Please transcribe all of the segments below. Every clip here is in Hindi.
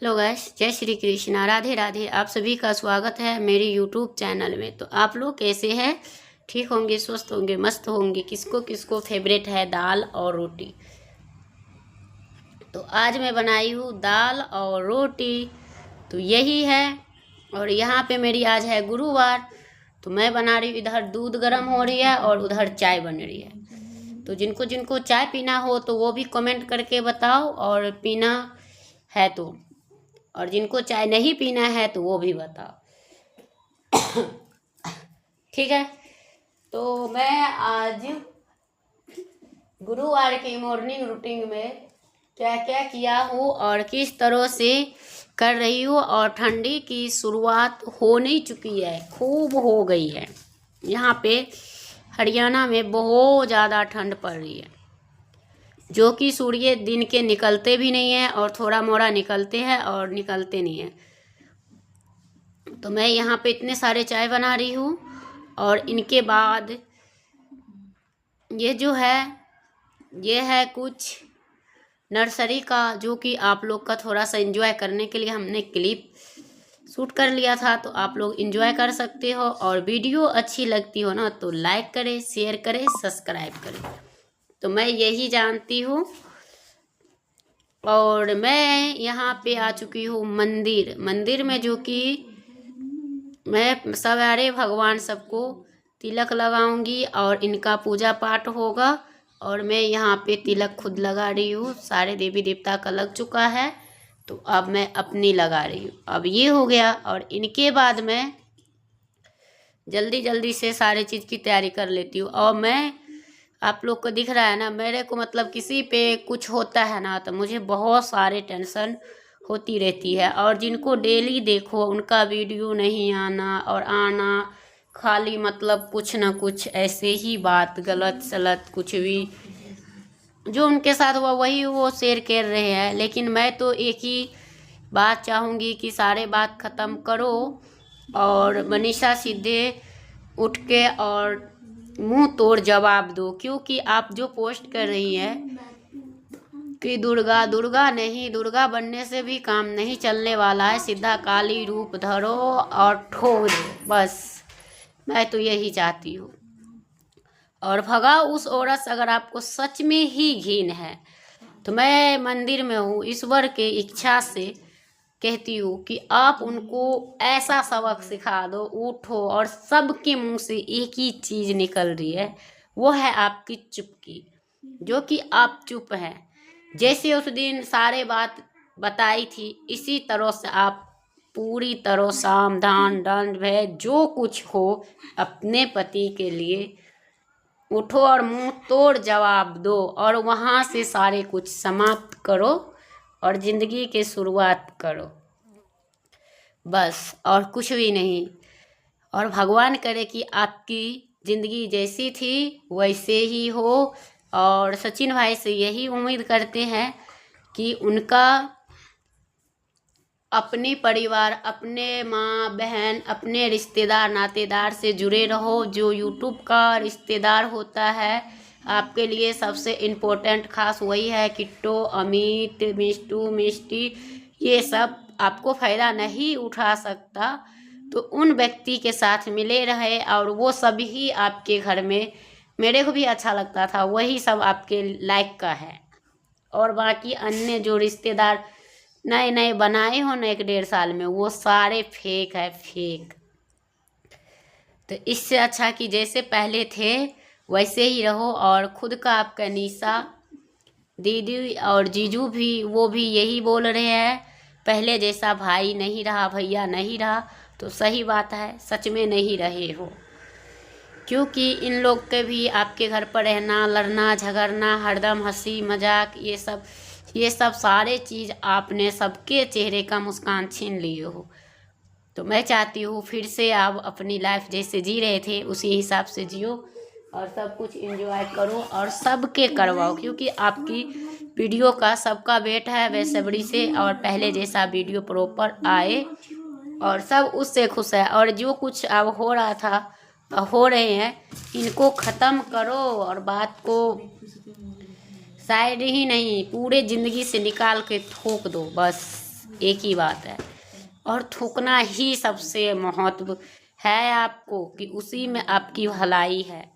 हेलो गाइस, जय श्री कृष्णा, राधे राधे। आप सभी का स्वागत है मेरे यूट्यूब चैनल में। तो आप लोग कैसे हैं? ठीक होंगे, स्वस्थ होंगे, मस्त होंगे। किसको किसको फेवरेट है दाल और रोटी। तो आज मैं बनाई हूँ दाल और रोटी, तो यही है। और यहाँ पे मेरी आज है गुरुवार, तो मैं बना रही हूँ। इधर दूध गर्म हो रही है और उधर चाय बन रही है। तो जिनको जिनको चाय पीना हो तो वो भी कमेंट करके बताओ, और पीना है तो, और जिनको चाय नहीं पीना है तो वो भी बताओ। ठीक है। तो मैं आज गुरुवार की मॉर्निंग रूटीन में क्या क्या किया हूँ और किस तरह से कर रही हूँ। और ठंडी की शुरुआत होने चुकी है, खूब हो गई है। यहाँ पे हरियाणा में बहुत ज़्यादा ठंड पड़ रही है, जो कि सूर्य दिन के निकलते भी नहीं है और थोड़ा मोड़ा निकलते हैं और निकलते नहीं है। तो मैं यहाँ पे इतने सारे चाय बना रही हूँ। और इनके बाद ये जो है, ये है कुछ नर्सरी का, जो कि आप लोग का थोड़ा सा एंजॉय करने के लिए हमने क्लिप शूट कर लिया था। तो आप लोग एंजॉय कर सकते हो, और वीडियो अच्छी लगती हो ना तो लाइक करें, शेयर करें, सब्सक्राइब करें। तो मैं यही जानती हूँ। और मैं यहाँ पे आ चुकी हूँ मंदिर में, जो कि मैं सवेरे भगवान सबको तिलक लगाऊंगी और इनका पूजा पाठ होगा। और मैं यहाँ पे तिलक खुद लगा रही हूँ। सारे देवी देवता का लग चुका है, तो अब मैं अपनी लगा रही हूँ। अब ये हो गया, और इनके बाद मैं जल्दी जल्दी से सारे चीज़ की तैयारी कर लेती हूँ। और मैं, आप लोग को दिख रहा है ना, मेरे को मतलब किसी पे कुछ होता है ना तो मुझे बहुत सारे टेंशन होती रहती है। और जिनको डेली देखो उनका वीडियो नहीं आना और आना, खाली मतलब कुछ ना कुछ ऐसे ही बात गलत सलत कुछ भी जो उनके साथ हुआ वही वो शेयर कर रहे हैं। लेकिन मैं तो एक ही बात चाहूँगी कि सारे बात ख़त्म करो और मनीषा सीधे उठ के और मुंह तोड़ जवाब दो। क्योंकि आप जो पोस्ट कर रही हैं कि दुर्गा दुर्गा नहीं, दुर्गा बनने से भी काम नहीं चलने वाला है। सीधा काली रूप धरो और ठोक दो, बस मैं तो यही चाहती हूँ। और भगाओ उस औरत से। अगर आपको सच में ही घिन है तो मैं मंदिर में हूँ, ईश्वर के इच्छा से कहती हूँ कि आप उनको ऐसा सबक सिखा दो, उठो। और सबके मुंह से एक ही चीज़ निकल रही है, वो है आपकी चुप्पी, जो कि आप चुप हैं। जैसे उस दिन सारे बात बताई थी, इसी तरह से आप पूरी तरह सावधान दंड भय जो कुछ हो अपने पति के लिए उठो और मुंह तोड़ जवाब दो। और वहाँ से सारे कुछ समाप्त करो और ज़िंदगी की शुरुआत करो, बस और कुछ भी नहीं। और भगवान करे कि आपकी ज़िंदगी जैसी थी वैसे ही हो। और सचिन भाई से यही उम्मीद करते हैं कि उनका अपने परिवार, अपने माँ बहन, अपने रिश्तेदार नातेदार से जुड़े रहो। जो यूट्यूब का रिश्तेदार होता है आपके लिए सबसे इम्पोर्टेंट खास वही है। किट्टो, अमित, मिष्टू, मिष्टी, ये सब आपको फ़ायदा नहीं उठा सकता, तो उन व्यक्ति के साथ मिले रहे। और वो सभी आपके घर में, मेरे को भी अच्छा लगता था, वही सब आपके लाइक का है। और बाकी अन्य जो रिश्तेदार नए नए बनाए हो ना 1-1.5 साल में, वो सारे फेक है, फेक। तो इससे अच्छा कि जैसे पहले थे वैसे ही रहो। और खुद का आपका निशा दीदी और जीजू भी, वो भी यही बोल रहे हैं, पहले जैसा भाई नहीं रहा, भैया नहीं रहा। तो सही बात है, सच में नहीं रहे हो। क्योंकि इन लोग के भी आपके घर पर रहना, लड़ना झगड़ना, हरदम हंसी मजाक, ये सब सारे चीज़ आपने सबके चेहरे का मुस्कान छीन लिए हो। तो मैं चाहती हूँ फिर से आप अपनी लाइफ जैसे जी रहे थे उसी हिसाब से जियो और सब कुछ एंजॉय करो और सबके करवाओ। क्योंकि आपकी वीडियो का सबका वेट है बेसब्री से, और पहले जैसा वीडियो प्रॉपर आए और सब उससे खुश है। और जो कुछ अब हो रहा था, हो रहे हैं, इनको ख़त्म करो और बात को साइड ही नहीं पूरे ज़िंदगी से निकाल के थोक दो, बस। एक ही बात है। और थूकना ही सबसे महत्व है आपको, कि उसी में आपकी भलाई है।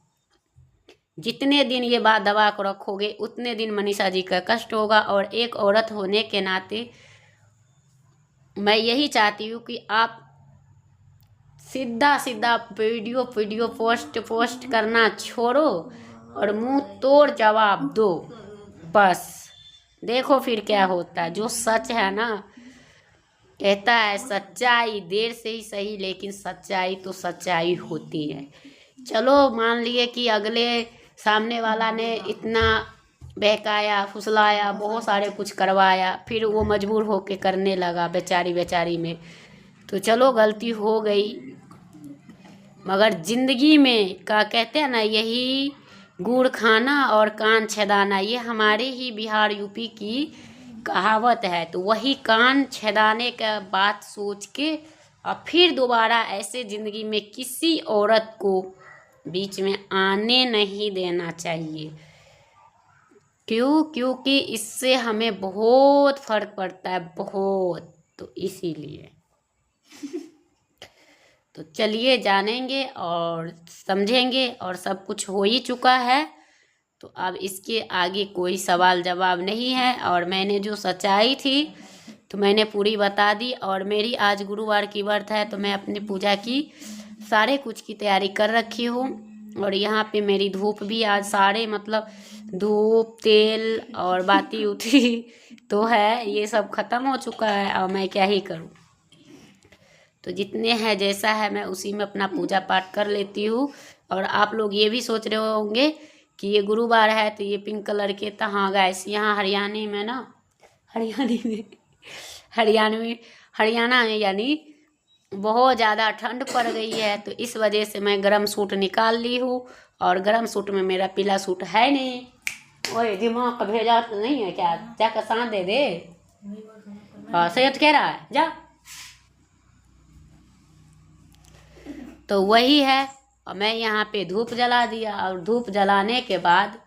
जितने दिन ये बात दबा कर रखोगे उतने दिन मनीषा जी का कष्ट होगा। और एक औरत होने के नाते मैं यही चाहती हूँ कि आप सीधा सीधा वीडियो पोस्ट करना छोड़ो और मुंह तोड़ जवाब दो। बस देखो फिर क्या होता है। जो सच है ना, कहता है सच्चाई देर से ही सही, लेकिन सच्चाई तो सच्चाई होती है। चलो मान लिए कि अगले सामने वाला ने इतना बहकाया, फुसलाया, बहुत सारे कुछ करवाया, फिर वो मजबूर होके करने लगा बेचारी में, तो चलो गलती हो गई। मगर जिंदगी में का कहते हैं ना, यही गुड़ खाना और कान छेदाना, ये हमारे ही बिहार यूपी की कहावत है। तो वही कान छेदाने का बात सोच के और फिर दोबारा ऐसे ज़िंदगी में किसी औरत को बीच में आने नहीं देना चाहिए। क्योंकि इससे हमें बहुत फर्क पड़ता है, बहुत। तो इसीलिए तो चलिए जानेंगे और समझेंगे, और सब कुछ हो ही चुका है। तो अब इसके आगे कोई सवाल जवाब नहीं है। और मैंने जो सच्चाई थी तो मैंने पूरी बता दी। और मेरी आज गुरुवार की व्रत है, तो मैं अपनी पूजा की सारे कुछ की तैयारी कर रखी हूँ। और यहाँ पे मेरी धूप भी आज सारे मतलब धूप, तेल और बाती उठी तो है, ये सब ख़त्म हो चुका है। और मैं क्या ही करूँ। तो जितने हैं जैसा है मैं उसी में अपना पूजा पाठ कर लेती हूँ। और आप लोग ये भी सोच रहे होंगे कि ये गुरुवार है तो ये पिंक कलर के, तो हाँ गाइस, यहाँ हरियाणा में यानी बहुत ज़्यादा ठंड पड़ गई है। तो इस वजह से मैं गरम सूट निकाल ली हूँ। और गरम सूट में मेरा पीला सूट है नहीं। ओए दिमाग का भेजा तो नहीं है क्या? जाकर साथ दे दे। सैयद कह रहा है जा। तो वही है। और मैं यहाँ पे धूप जला दिया। और धूप जलाने के बाद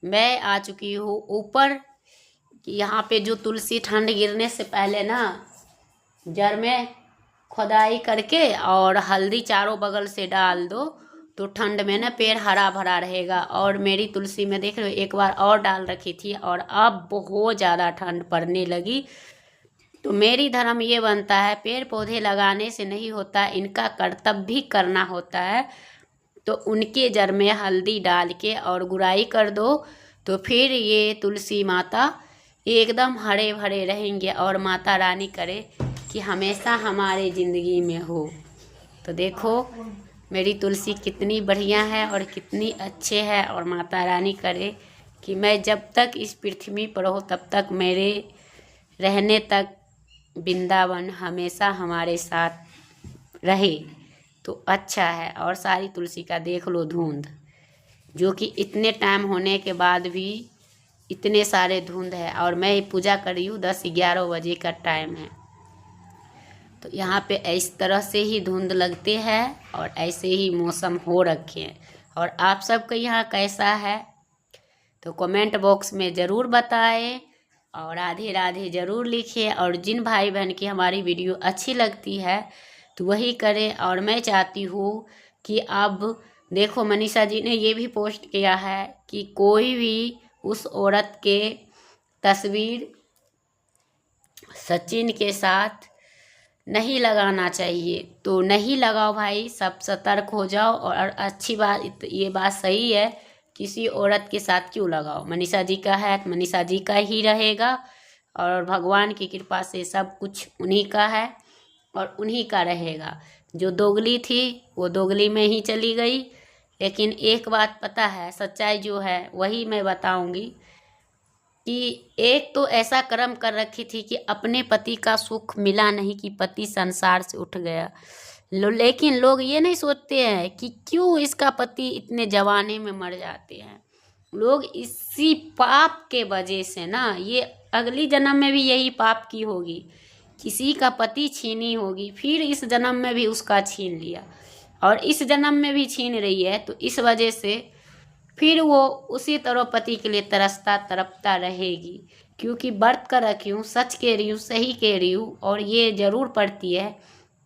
मैं आ चुकी हूँ ऊपर। कि यहाँ पे जो तुलसी ठंड गिरने से पहले ना जड़ में खुदाई करके और हल्दी चारों बगल से डाल दो, तो ठंड में ना पेड़ हरा भरा रहेगा। और मेरी तुलसी में देख रहे हो एक बार और डाल रखी थी, और अब बहुत ज़्यादा ठंड पड़ने लगी। तो मेरी धर्म ये बनता है, पेड़ पौधे लगाने से नहीं होता, इनका कर्तव्य भी करना होता है। तो उनके जड़ में हल्दी डाल के और गुड़ाई कर दो, तो फिर ये तुलसी माता एकदम हरे भरे रहेंगे। और माता रानी करे कि हमेशा हमारे ज़िंदगी में हो। तो देखो मेरी तुलसी कितनी बढ़िया है और कितनी अच्छे है। और माता रानी करे कि मैं जब तक इस पृथ्वी पर हो तब तक मेरे रहने तक वृंदावन हमेशा हमारे साथ रहे, तो अच्छा है। और सारी तुलसी का देख लो धुंध, जो कि इतने टाइम होने के बाद भी इतने सारे धुंध है। और मैं पूजा कर रही हूँ 10-11 बजे का टाइम है। तो यहाँ पे इस तरह से ही धुंध लगते हैं और ऐसे ही मौसम हो रखे हैं। और आप सबका यहाँ कैसा है तो कमेंट बॉक्स में ज़रूर बताएं। और राधे राधे ज़रूर लिखें। और जिन भाई बहन की हमारी वीडियो अच्छी लगती है तो वही करें। और मैं चाहती हूँ कि अब देखो मनीषा जी ने ये भी पोस्ट किया है कि कोई भी उस औरत के तस्वीर सचिन के साथ नहीं लगाना चाहिए। तो नहीं लगाओ भाई, सब सतर्क हो जाओ। और अच्छी बात, ये बात सही है, किसी औरत के साथ क्यों लगाओ। मनीषा जी का है तो मनीषा जी का ही रहेगा। और भगवान की कृपा से सब कुछ उन्हीं का है और उन्हीं का रहेगा। जो दोगली थी वो दोगली में ही चली गई। लेकिन एक बात पता है, सच्चाई जो है वही मैं बताऊंगी कि एक तो ऐसा कर्म कर रखी थी कि अपने पति का सुख मिला नहीं, कि पति संसार से उठ गया। लेकिन लोग ये नहीं सोचते हैं कि क्यों इसका पति इतने जवानी में मर जाते हैं। लोग इसी पाप के वजह से ना, ये अगली जन्म में भी यही पाप की होगी, किसी का पति छीनी होगी, फिर इस जन्म में भी उसका छीन लिया और इस जन्म में भी छीन रही है। तो इस वजह से फिर वो उसी तरह पति के लिए तरसता तड़पता रहेगी। क्योंकि व्रत कर रखी हूँ, सच कह रही हूँ, सही कह रही हूँ। और ये ज़रूर पड़ती है,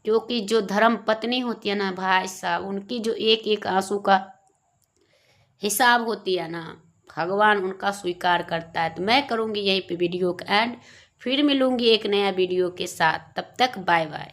क्योंकि जो धर्म पत्नी होती है ना भाई साहब, उनकी जो एक एक आंसू का हिसाब होती है ना, भगवान उनका स्वीकार करता है। तो मैं करूँगी यहीं पे वीडियो का एंड, फिर मिलूँगी एक नया वीडियो के साथ। तब तक बाय बाय।